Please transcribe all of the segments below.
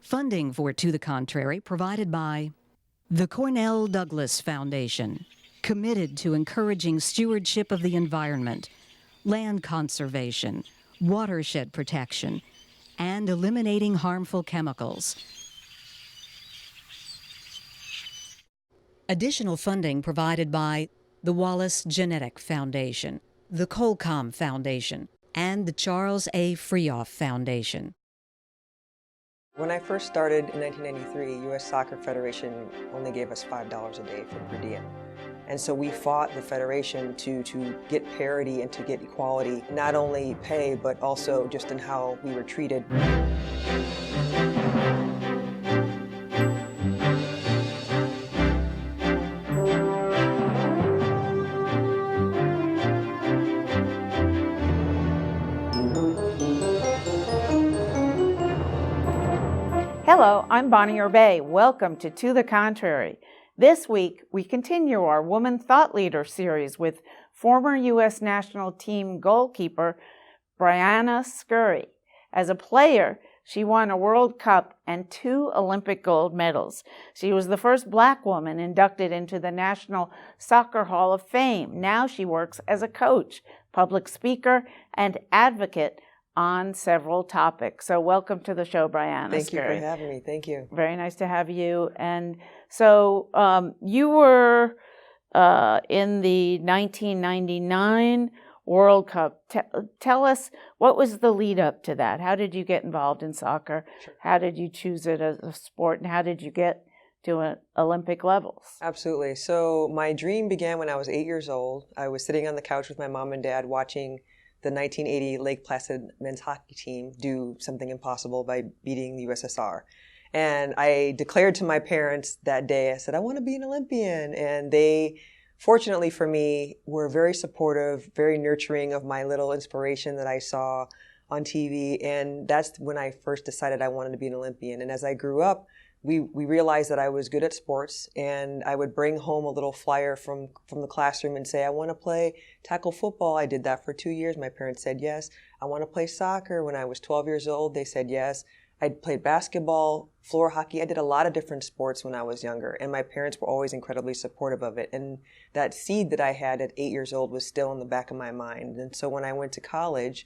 Funding for To the Contrary provided by the Cornell Douglas Foundation, committed to encouraging stewardship of the environment, land conservation, watershed protection, and eliminating harmful chemicals. Additional funding provided by the Wallace Genetic Foundation, the Colcom Foundation, and the Charles A. Freoff Foundation. When I first started in 1993, U.S. Soccer Federation only gave us $5 a day for per diem. And so we fought the Federation to get parity and to get equality, not only pay, but also just in how we were treated. Hello, I'm Bonnie Orbay. Welcome to the Contrary. This week, we continue our Woman Thought Leader series with former U.S. national team goalkeeper Briana Scurry. As a player, she won a World Cup and 2 Olympic gold medals. She was the first Black woman inducted into the National Soccer Hall of Fame. Now she works as a coach, public speaker, and advocate on several topics. So welcome to the show, Briana. Thank you for having me. Thank you. Very nice to have you. And so you were in the 1999 World Cup. Tell us, what was the lead up to that? How did you get involved in soccer? Sure. How did you choose it as a sport? And how did you get to Olympic levels? Absolutely. So my dream began when I was 8 years old. I was sitting on the couch with my mom and dad watching the 1980 Lake Placid men's hockey team do something impossible by beating the USSR. And I declared to my parents that day, I said, I want to be an Olympian. And they, fortunately for me, were very supportive, very nurturing of my little inspiration that I saw on TV. And that's when I first decided I wanted to be an Olympian. And as I grew up, we realized that I was good at sports, and I would bring home a little flyer from the classroom and say, I want to play tackle football. I did that for 2 years. My parents said yes. I want to play soccer. When I was 12 years old, they said yes. I played basketball, floor hockey. I did a lot of different sports when I was younger, and my parents were always incredibly supportive of it. And that seed that I had at 8 years old was still in the back of my mind. And so when I went to college,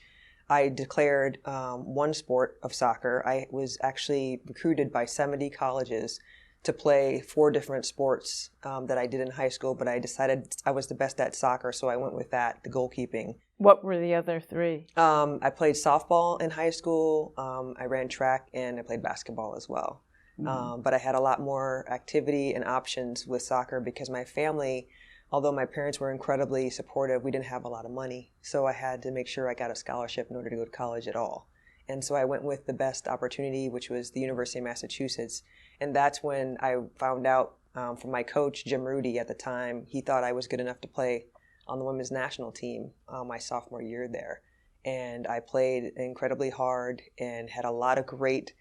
I declared one sport of soccer. I was actually recruited by 70 colleges to play 4 different sports that I did in high school, but I decided I was the best at soccer, so I went with that, the goalkeeping. What were the other 3? I played softball in high school, I ran track, and I played basketball as well. Mm-hmm. But I had a lot more activity and options with soccer because my family, although my parents were incredibly supportive, we didn't have a lot of money. So I had to make sure I got a scholarship in order to go to college at all. And so I went with the best opportunity, which was the University of Massachusetts. And that's when I found out from my coach, Jim Rudy, at the time, he thought I was good enough to play on the women's national team my sophomore year there. And I played incredibly hard and had a lot of great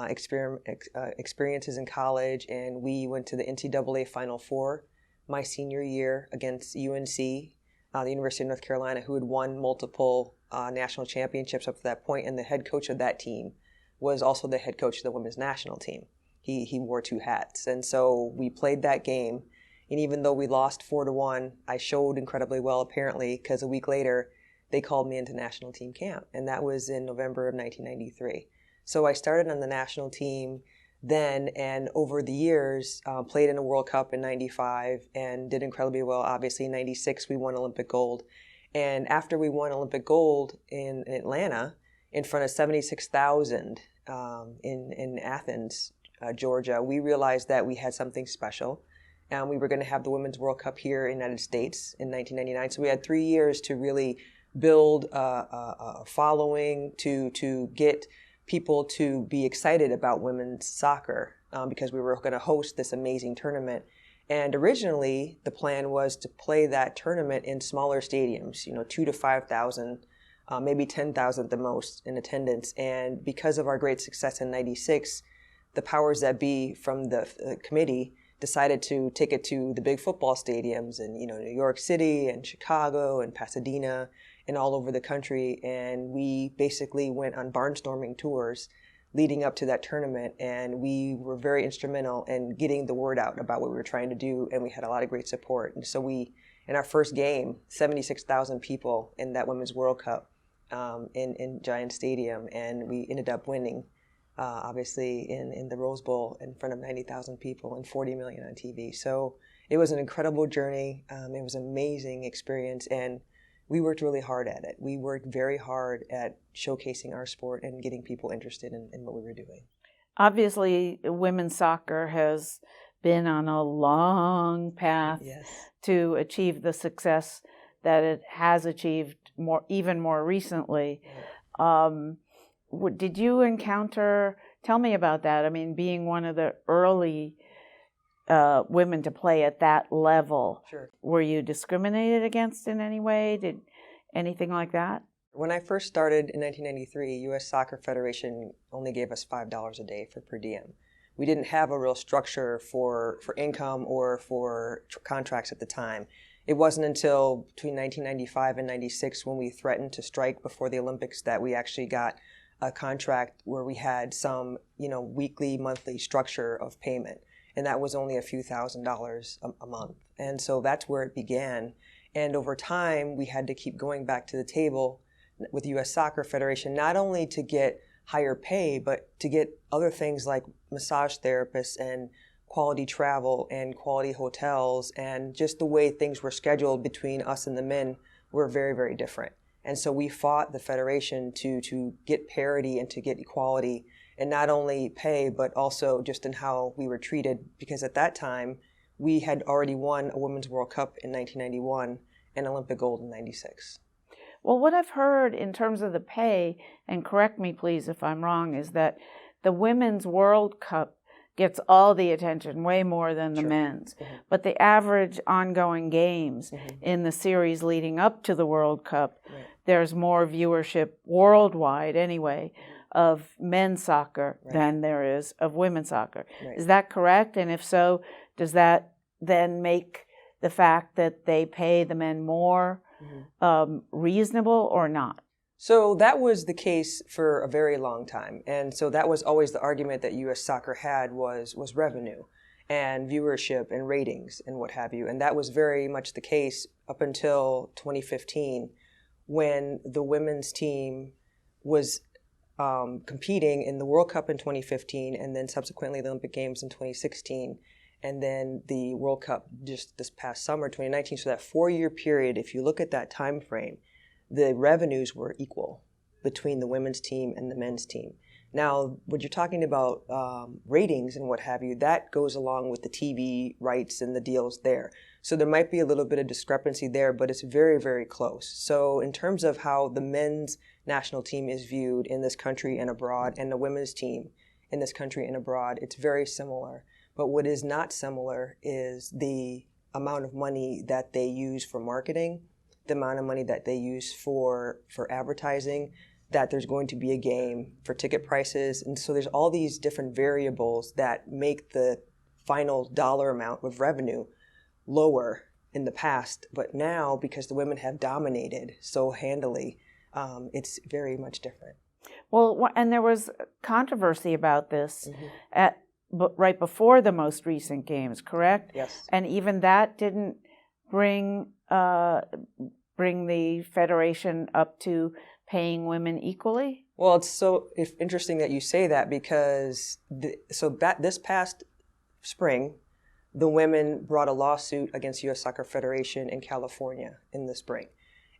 experiences in college. And we went to the NCAA Final Four my senior year against UNC, the University of North Carolina, who had won multiple national championships up to that point, and the head coach of that team was also the head coach of the women's national team. He wore 2 hats, and so we played that game, and even though we lost 4-1, I showed incredibly well apparently, because a week later they called me into national team camp, and that was in November of 1993. So I started on the national team then, and over the years, played in a World Cup in 95 and did incredibly well. Obviously, in 96, we won Olympic gold. And after we won Olympic gold in Atlanta, in front of 76,000 in Athens, Georgia, we realized that we had something special. And we were going to have the Women's World Cup here in the United States in 1999. So we had 3 years to really build a following, to get people to be excited about women's soccer because we were going to host this amazing tournament. And originally, the plan was to play that tournament in smaller stadiums, 2,000 to 5,000, maybe 10,000 at the most in attendance. And because of our great success in 96, the powers that be from the committee decided to take it to the big football stadiums in New York City and Chicago and Pasadena and all over the country. And we basically went on barnstorming tours leading up to that tournament, and we were very instrumental in getting the word out about what we were trying to do, and we had a lot of great support. And so in our first game, 76,000 people in that Women's World Cup in Giant Stadium, and we ended up winning, obviously, in the Rose Bowl in front of 90,000 people and 40 million on TV. So it was an incredible journey. It was an amazing experience, and we worked really hard at it. We worked very hard at showcasing our sport and getting people interested in what we were doing. Obviously, women's soccer has been on a long path to achieve the success that it has achieved even more recently. Did you encounter, tell me about that, I mean, being one of the early women to play at that level. Sure. Were you discriminated against in any way? Did anything like that? When I first started in 1993, U.S. Soccer Federation only gave us $5 a day for per diem. We didn't have a real structure for income or for contracts at the time. It wasn't until between 1995 and 96 when we threatened to strike before the Olympics that we actually got a contract where we had some, weekly, monthly structure of payment. And that was only a few $1,000s a month. And so that's where it began. And over time, we had to keep going back to the table with U.S. Soccer Federation, not only to get higher pay, but to get other things like massage therapists and quality travel and quality hotels, and just the way things were scheduled between us and the men were very, very different. And so we fought the Federation to get parity and to get equality, and not only pay, but also just in how we were treated, because at that time, we had already won a Women's World Cup in 1991 and Olympic gold in 96. Well, what I've heard in terms of the pay, and correct me please if I'm wrong, is that the Women's World Cup gets all the attention, way more than the men's. Mm-hmm. But the average ongoing games in the series leading up to the World Cup, there's more viewership worldwide anyway of men's soccer than there is of women's soccer. Is that correct? And if so, does that then make the fact that they pay the men more reasonable or not? So that was the case for a very long time. And so that was always the argument that U.S. Soccer had was revenue and viewership and ratings and what have you. And that was very much the case up until 2015, when the women's team was competing in the World Cup in 2015, and then subsequently the Olympic Games in 2016, and then the World Cup just this past summer, 2019. So that 4-year period, if you look at that time frame, the revenues were equal between the women's team and the men's team. Now, when you're talking about ratings and what have you, that goes along with the TV rights and the deals there. So there might be a little bit of discrepancy there, but it's very, very close. So in terms of how the men's national team is viewed in this country and abroad, and the women's team in this country and abroad, it's very similar. But what is not similar is the amount of money that they use for marketing, the amount of money that they use for advertising, that there's going to be a game, for ticket prices. And so there's all these different variables that make the final dollar amount of revenue lower in the past. But now, because the women have dominated so handily, it's very much different. Well, and there was controversy about this right before the most recent games, correct? Yes. And even that didn't bring the Federation up to paying women equally? Well, it's so interesting that you say that, because this past spring, the women brought a lawsuit against U.S. Soccer Federation in California in the spring.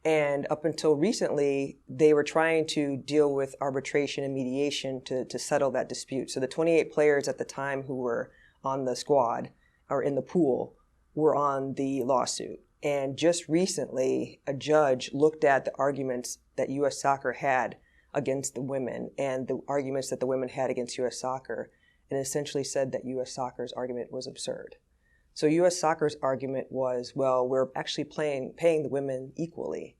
And up until recently, they were trying to deal with arbitration and mediation to settle that dispute. So the 28 players at the time who were on the squad or in the pool were on the lawsuit. And just recently, a judge looked at the arguments that U.S. Soccer had against the women and the arguments that the women had against U.S. Soccer, and essentially said that U.S. Soccer's argument was absurd. So U.S. Soccer's argument was, well, we're actually paying the women equally.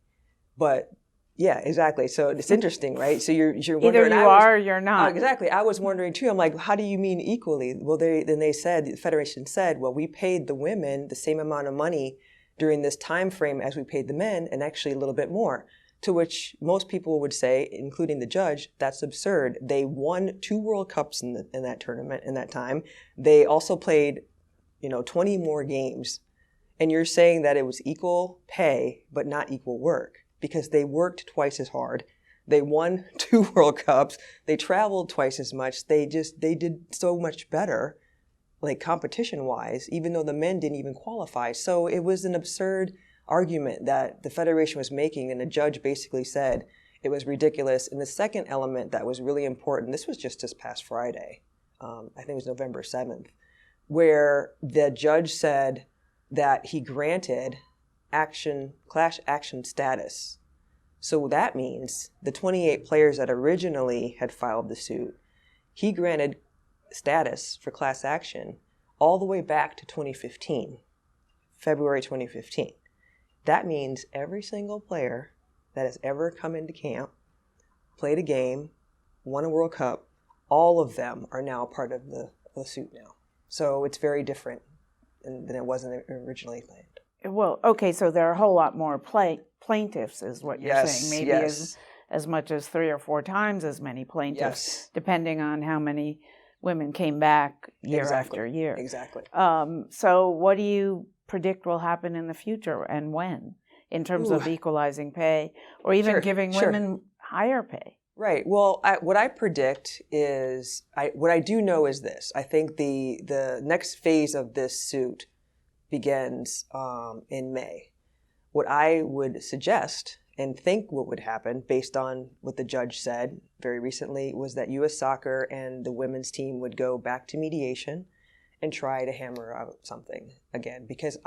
But yeah, exactly. So it's interesting, right? So you're wondering, either you are or you're not. Exactly. I was wondering too. I'm like, how do you mean equally? Well, the Federation said, well, we paid the women the same amount of money during this time frame as we paid the men, and actually a little bit more. To which most people would say, including the judge, that's absurd. They won 2 World Cups in that tournament in that time. They also played, 20 more games. And you're saying that it was equal pay, but not equal work, because they worked twice as hard. They won 2 World Cups. They traveled twice as much. They did so much better, like competition-wise, even though the men didn't even qualify. So it was an absurd argument that the Federation was making, and the judge basically said it was ridiculous. And the second element that was really important, this was just this past Friday, I think it was November 7th, where the judge said that he granted class action status. So that means the 28 players that originally had filed the suit, he granted status for class action all the way back to 2015, February 2015. That means every single player that has ever come into camp, played a game, won a World Cup, all of them are now part of the suit now. So it's very different than it was originally planned. Well, okay, so there are a whole lot more plaintiffs, is what you're saying. Maybe as much as 3 or 4 times as many plaintiffs, depending on how many women came back year after year. Exactly. So what do you predict will happen in the future, and when, in terms of equalizing pay, or even giving women higher pay? Right. Well, what I predict is, what I do know is this. I think the next phase of this suit begins in May. What I would suggest and think what would happen, based on what the judge said very recently, was that U.S. Soccer and the women's team would go back to mediation and try to hammer out something again. Because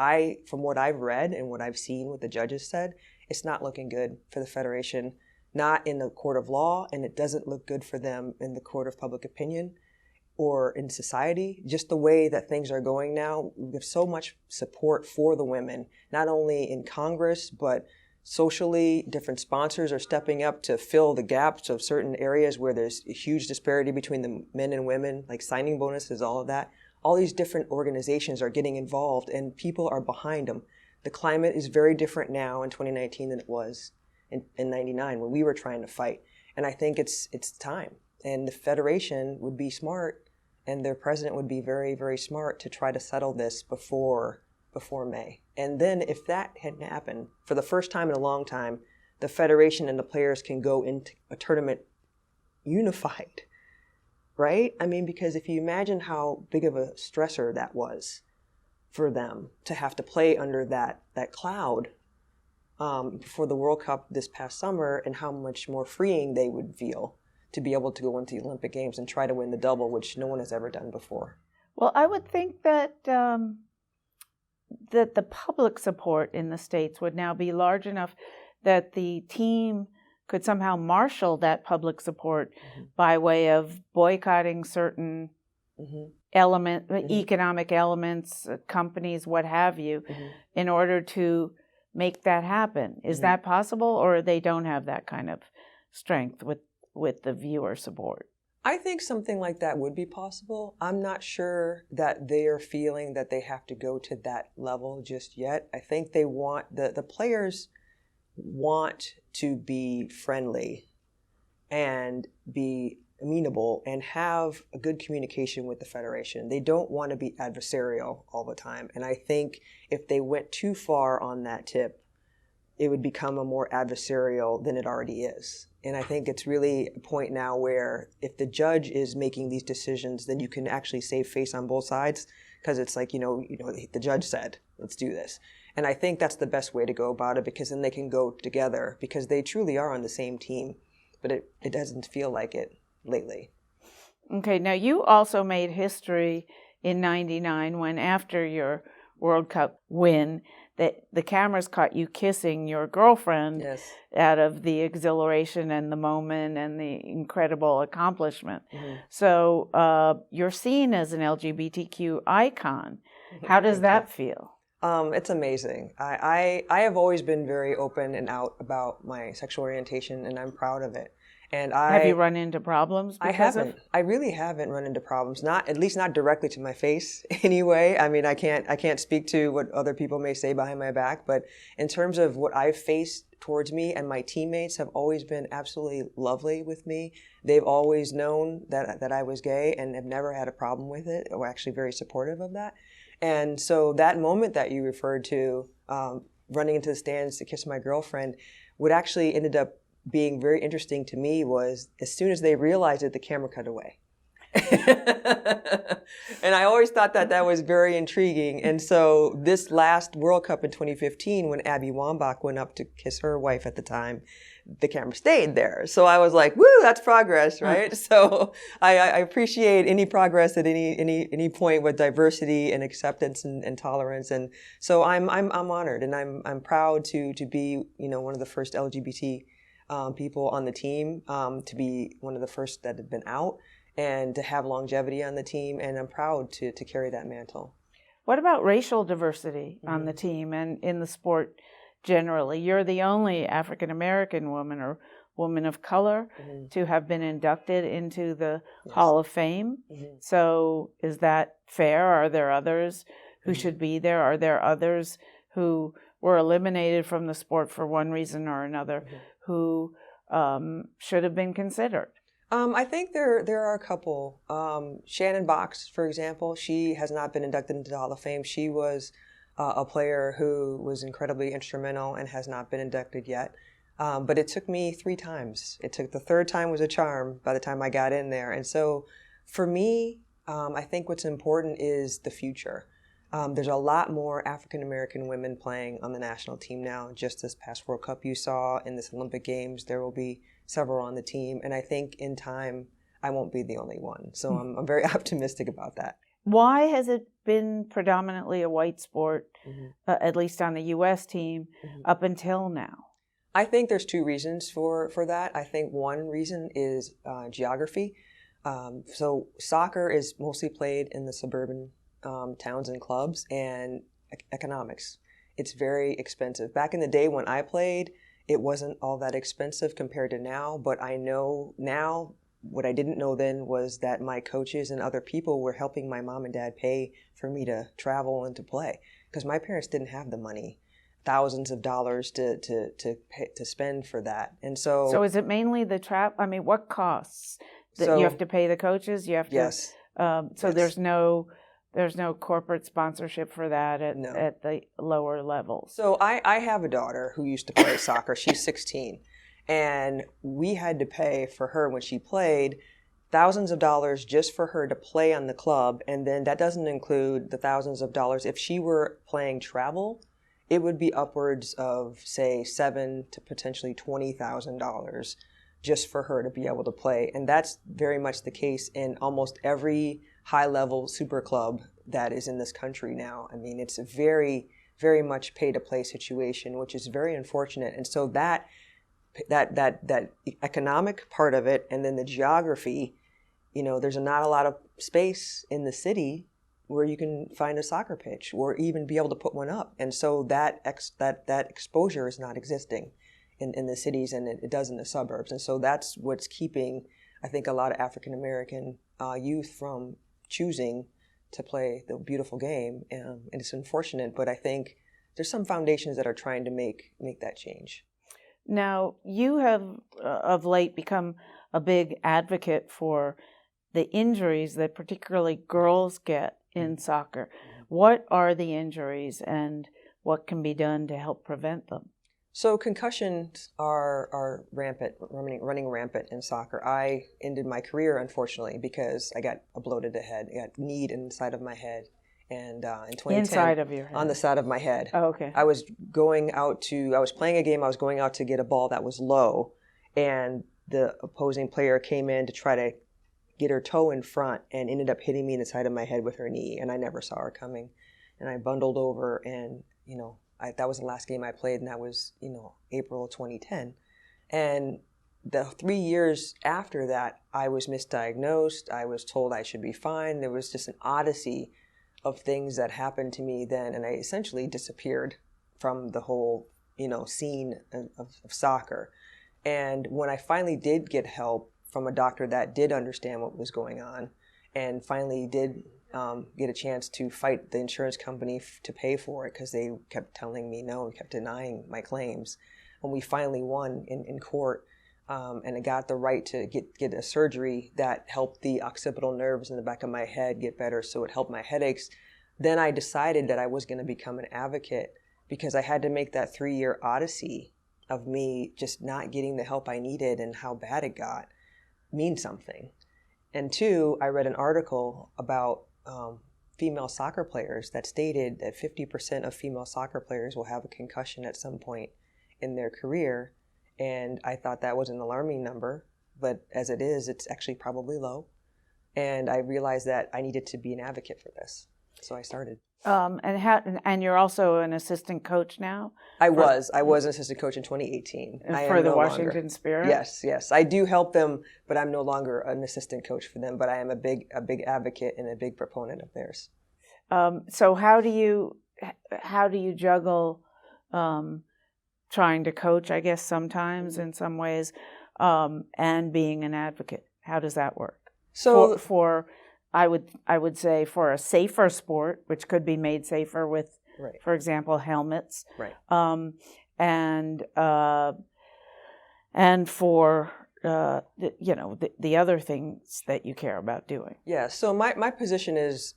from what I've read and what I've seen, what the judges said, it's not looking good for the Federation, not in the court of law, and it doesn't look good for them in the court of public opinion or in society. Just the way that things are going now, we have so much support for the women, not only in Congress, but socially. Different sponsors are stepping up to fill the gaps of certain areas where there's a huge disparity between the men and women, like signing bonuses, all of that. All these different organizations are getting involved, and people are behind them. The climate is very different now in 2019 than it was in 99 when we were trying to fight. And I think it's time. And the Federation would be smart, and their president would be very, very smart to try to settle this before May. And then if that hadn't happened, for the first time in a long time, the Federation and the players can go into a tournament unified, right? I mean, because if you imagine how big of a stressor that was for them to have to play under that cloud before the World Cup this past summer, and how much more freeing they would feel to be able to go into the Olympic Games and try to win the double, which no one has ever done before. Well, I would think that that the public support in the States would now be large enough that the team could somehow marshal that public support by way of boycotting certain economic elements, companies, what have you, in order to make that happen. Is that possible, or they don't have that kind of strength with the viewer support? I think something like that would be possible. I'm not sure that they are feeling that they have to go to that level just yet. I think they want, the players want to be friendly and be amenable and have a good communication with the Federation. They don't want to be adversarial all the time. And I think if they went too far on that tip, it would become a more adversarial than it already is. And I think it's really a point now where if the judge is making these decisions, then you can actually save face on both sides, because it's like, the judge said, let's do this. And I think that's the best way to go about it, because then they can go together, because they truly are on the same team, but it doesn't feel like it lately. Okay, now you also made history in 99 when, after your World Cup win, the cameras caught you kissing your girlfriend out of the exhilaration and the moment and the incredible accomplishment. So you're seen as an LGBTQ icon. How does that feel? It's amazing. I have always been very open and out about my sexual orientation, and I'm proud of it. And Have you run into problems I because haven't. I really haven't run into problems. At least not directly to my face anyway. I mean, I can't speak to what other people may say behind my back, but in terms of what I've faced towards me, and my teammates have always been absolutely lovely with me. They've always known that I was gay and have never had a problem with it, or actually very supportive of that. And so that moment that you referred to, running into the stands to kiss my girlfriend, what actually ended up being very interesting to me was as soon as they realized it, the camera cut away. And I always thought that was very intriguing. And so this last World Cup in 2015, when Abby Wambach went up to kiss her wife at the time, the camera stayed there. So I was like, woo, that's progress, right? So I appreciate any progress at any point with diversity and acceptance and tolerance. And so I'm honored, and I'm proud to be, one of the first LGBT people on the team, to be one of the first that had been out, and to have longevity on the team. And I'm proud to carry that mantle. What about racial diversity on the team and in the sport generally? You're the only African American woman or woman of color to have been inducted into the Hall of Fame. So is that fair? Are there others who should be there? Are there others who were eliminated from the sport for one reason or another who should have been considered? I think there are a couple. Shannon Box, for example, she has not been inducted into the Hall of Fame. She was a player who was incredibly instrumental and has not been inducted yet. But it took me 3 times. The third time was a charm by the time I got in there. And so for me, I think what's important is the future. There's a lot more African American women playing on the national team now. Just this past World Cup you saw, in this Olympic Games, there will be several on the team. And I think in time, I won't be the only one. So I'm very optimistic about that. Why has it been predominantly a white sport, at least on the U.S. team, up until now? I think there's 2 reasons for that. I think one reason is geography. So soccer is mostly played in the suburban towns and clubs, and economics. It's very expensive. Back in the day when I played, it wasn't all that expensive compared to now, but I know now, what I didn't know then was that my coaches and other people were helping my mom and dad pay for me to travel and to play, because my parents didn't have the money, thousands of dollars to spend for that. And so is it mainly the I mean, what costs that you have to pay the coaches? You have to. Yes. So there's no corporate sponsorship for that at the lower levels. So I have a daughter who used to play soccer. She's 16. And we had to pay for her when she played thousands of dollars just for her to play on the club. And then that doesn't include the thousands of dollars. If she were playing travel, it would be upwards of, say, $7,000 to potentially $20,000 just for her to be able to play. And that's very much the case in almost every high-level super club that is in this country now. I mean, it's a very, very much pay-to-play situation, which is very unfortunate. And so that economic part of it, and then the geography, there's not a lot of space in the city where you can find a soccer pitch or even be able to put one up. And so that exposure is not existing in the cities, and it does in the suburbs. And so that's what's keeping, I think, a lot of African American youth from choosing to play the beautiful game. And it's unfortunate, but I think there's some foundations that are trying to make that change. Now, you have of late become a big advocate for the injuries that particularly girls get in soccer. What are the injuries, and what can be done to help prevent them? So concussions are rampant, running rampant in soccer. I ended my career, unfortunately, because I got a bloated head. I got kneed inside of my head. And in 2010, inside of your head? On the side of my head. Oh, okay. I was playing a game, I was going out to get a ball that was low, and the opposing player came in to try to get her toe in front and ended up hitting me in the side of my head with her knee, and I never saw her coming. And I bundled over, and, that was the last game I played, and that was, April 2010. And the 3 years after that, I was misdiagnosed. I was told I should be fine. There was just an odyssey of things that happened to me then, and I essentially disappeared from the whole, scene of soccer. And when I finally did get help from a doctor that did understand what was going on, and finally did get a chance to fight the insurance company to pay for it, because they kept telling me no and kept denying my claims. When we finally won in court, and I got the right to get a surgery that helped the occipital nerves in the back of my head get better, so it helped my headaches, then I decided that I was going to become an advocate, because I had to make that 3-year odyssey of me just not getting the help I needed and how bad it got mean something. And 2, I read an article about female soccer players that stated that 50% of female soccer players will have a concussion at some point in their career. And I thought that was an alarming number, but as it is, it's actually probably low. And I realized that I needed to be an advocate for this. So I started. And you're also an assistant coach now? I was an assistant coach in 2018. For the Washington Spirit? Yes. I do help them, but I'm no longer an assistant coach for them, but I am a big advocate and a big proponent of theirs. So how do you juggle trying to coach, I guess, sometimes in some ways, and being an advocate? How does that work? So I would say for a safer sport, which could be made safer with, right, for example, helmets, right, and for the other things that you care about doing. Yeah. So my position is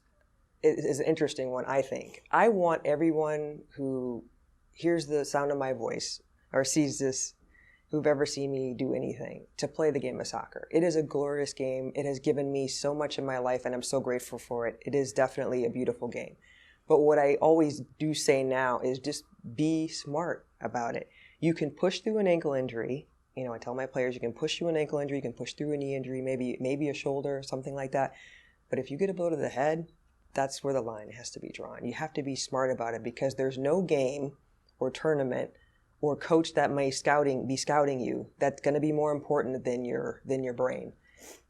an interesting one. I think I want everyone who hears the sound of my voice or sees this, who've ever seen me do anything, to play the game of soccer. It is a glorious game. It has given me so much in my life, and I'm so grateful for it. It is definitely a beautiful game. But what I always do say now is just be smart about it. You can push through an ankle injury. I tell my players, you can push through an ankle injury, you can push through a knee injury, maybe a shoulder, something like that. But if you get a blow to the head, that's where the line has to be drawn. You have to be smart about it, because there's no game or tournament or coach that may be scouting you that's going to be more important than your brain,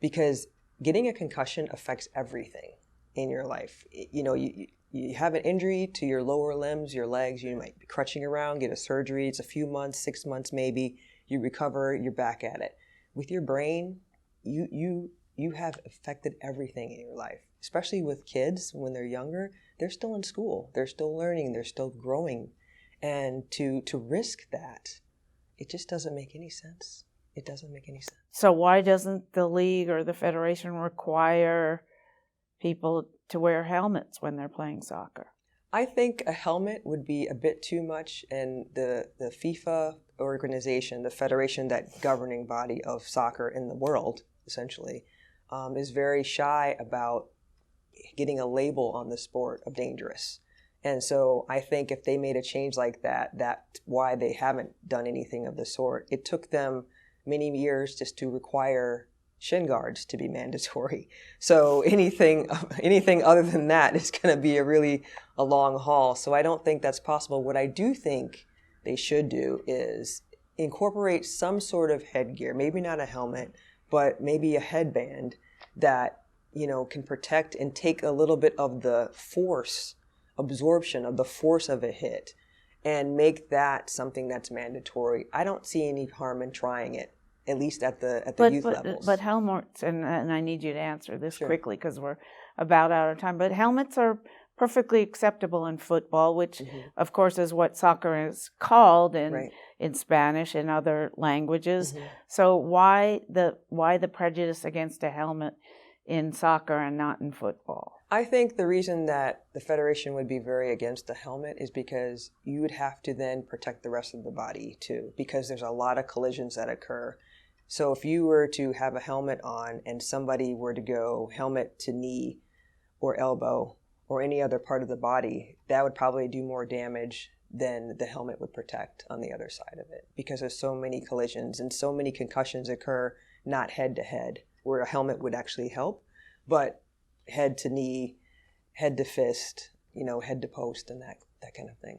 because getting a concussion affects everything in your life. You have an injury to your lower limbs, your legs, you might be crutching around, get a surgery, it's a few months, 6 months maybe, you recover, you're back at it. With your brain, you have affected everything in your life, especially with kids when they're younger. They're still in school, they're still learning, they're still growing. And to risk that, it just doesn't make any sense. It doesn't make any sense. So why doesn't the league or the federation require people to wear helmets when they're playing soccer? I think a helmet would be a bit too much, and the FIFA organization, the federation, that governing body of soccer in the world, essentially, is very shy about getting a label on the sport of dangerous. And so I think if they made a change like that, that's why they haven't done anything of the sort. It took them many years just to require shin guards to be mandatory. So anything other than that is going to be a long haul. So I don't think that's possible. What I do think they should do is incorporate some sort of headgear, maybe not a helmet, but maybe a headband that, can protect and take a little bit of the absorption of the force of a hit, and make that something that's mandatory. I don't see any harm in trying it, at least at the youth levels. But helmets, and I need you to answer this quickly because we're about out of time, but helmets are perfectly acceptable in football, which of course is what soccer is called in Spanish and other languages. So why the prejudice against a helmet in soccer and not in football? I think the reason that the Federation would be very against the helmet is because you would have to then protect the rest of the body too, because there's a lot of collisions that occur. So if you were to have a helmet on and somebody were to go helmet to knee or elbow or any other part of the body, that would probably do more damage than the helmet would protect on the other side of it, because there's so many collisions and so many concussions occur not head to head, where a helmet would actually help, but head to knee, head to fist, head to post, and that kind of thing.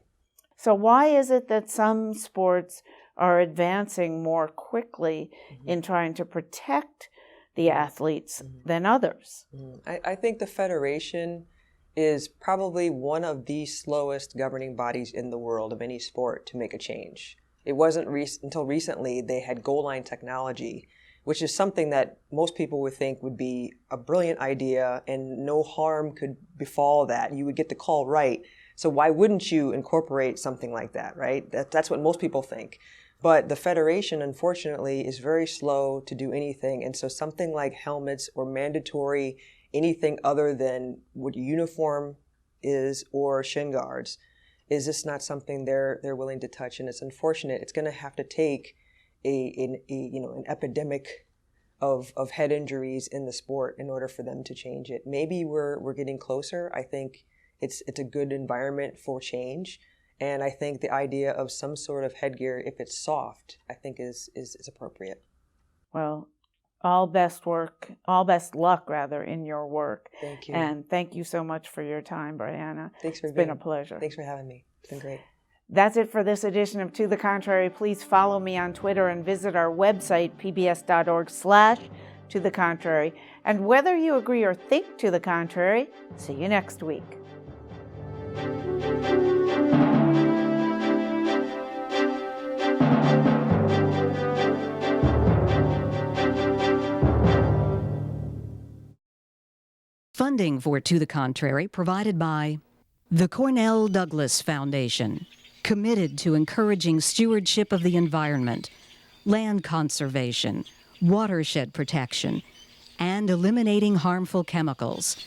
So why is it that some sports are advancing more quickly in trying to protect the athletes than others? I think the Federation is probably one of the slowest governing bodies in the world of any sport to make a change. It wasn't until recently they had goal line technology, which is something that most people would think would be a brilliant idea and no harm could befall that. You would get the call right. So why wouldn't you incorporate something like that, right? That's what most people think. But the Federation, unfortunately, is very slow to do anything. And so something like helmets or mandatory anything other than what uniform is or shin guards is just not something they're willing to touch. And it's unfortunate. It's going to have to take an epidemic of head injuries in the sport in order for them to change it. Maybe we're getting closer. I think it's a good environment for change. And I think the idea of some sort of headgear, if it's soft, I think is appropriate. Well, all best luck in your work. Thank you. And thank you so much for your time, Briana. Thanks for It's been a pleasure. Thanks for having me. It's been great. That's it for this edition of To the Contrary. Please follow me on Twitter and visit our website, pbs.org/To the Contrary. And whether you agree or think to the contrary, see you next week. Funding for To the Contrary provided by the Cornell Douglas Foundation, committed to encouraging stewardship of the environment, land conservation, watershed protection, and eliminating harmful chemicals.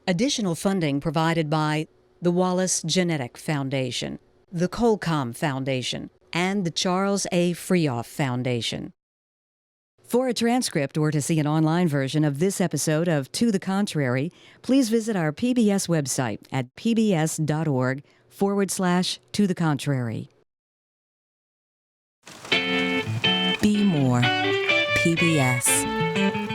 Additional funding provided by the Wallace Genetic Foundation, the Colcom Foundation, and the Charles A. Freoff Foundation. For a transcript or to see an online version of this episode of To the Contrary, please visit our PBS website at pbs.org/To the Contrary. Be more PBS.